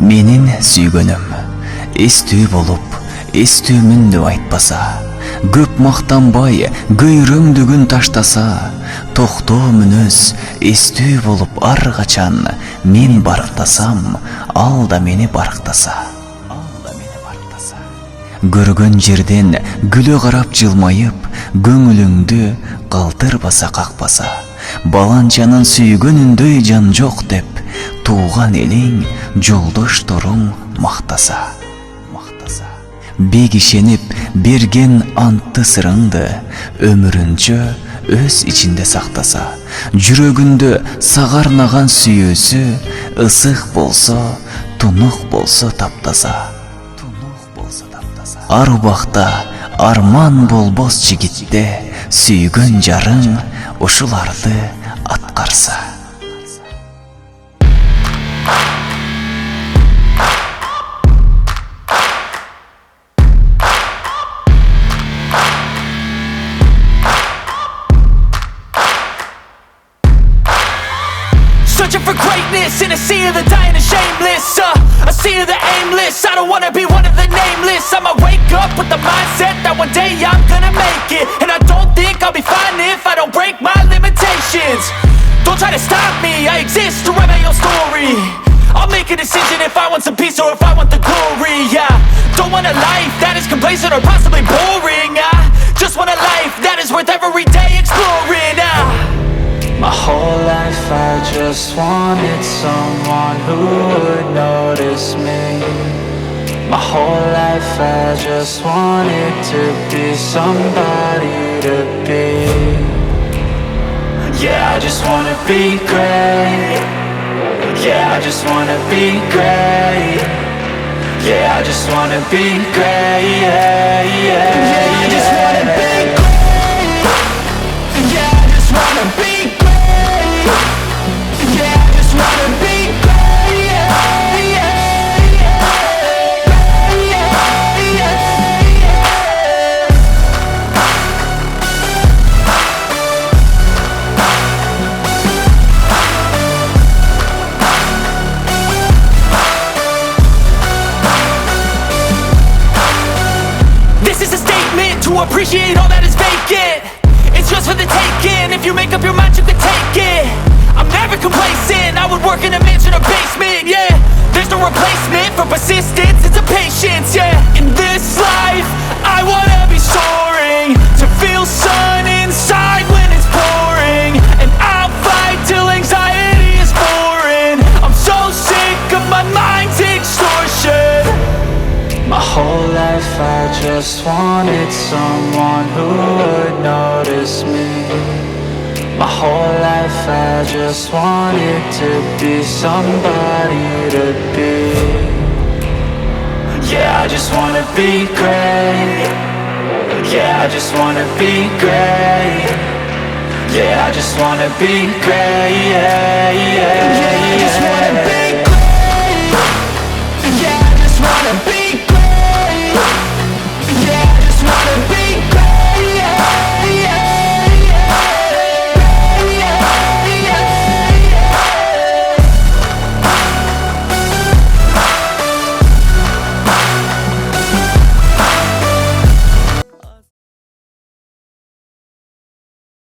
Менин сүйгөнүм эстүү болуп, эстүүмүн деп айтпаса, көп мактанбай көйрөңдүгүн таштаса, токтоо мүнөз эстүү болуп ар качан мен барктасам, ал да мени барктаса. Көргөн жерден күлө карап жылмайып, көңүлүңдү калтырбаса какпаса, баланчанын сүйгөнүндөй жан жок деп, тууган элиң, жолдошторуң мактаса. Бек ишенип берген анты сырыңды өмүрүнчө өз ичинде сактаса, жүрөгүндө сагарнаган сүйөөсү ысык болсо, тунук болсо таптаса. Ар убакта арман болбос жигитте сүйгөн жарың ушуларды аткарса. Searching for greatness in a sea of the dying and shameless, a sea of the aimless. I don't wanna be one of the nameless. I'ma wake up with the mindset that one day I'm gonna make it, and I don't think I'll be fine if I don't break my limitations. Don't try to stop me, I exist to write my own story. I'll make a decision if I want some peace or if I want the glory. Yeah, don't want a life that is complacent or possibly boring. I just want a life that is worth every day exploring. My whole life I just wanted someone who would notice me. My whole life I just wanted to be somebody to be. Yeah, I just wanna be great. Yeah, I just wanna be great. Yeah, I just wanna be great. Yeah, I just wanna be great. Yeah, I just wanna be great. Yeah, I just wanna be great. Yeah, This is a statement to appreciate all that is vacant. It's just for the taking. If you make up your mind, you can take it. I'm never complacent. I would work in a mansion or basement. Yeah, there's no replacement for persistence. It's a patience. Yeah, in this life, I wanna be soaring, to feel sun inside when it's pouring, and I'll fight till anxiety is foreign. I'm so sick of my mind's extortion. my whole life I just wanted someone who would notice me. My whole life I just wanted to be somebody to be. Yeah, I just wanna be great. Yeah, I just wanna be great. Yeah, I just wanna be great. Yeah, I just wanna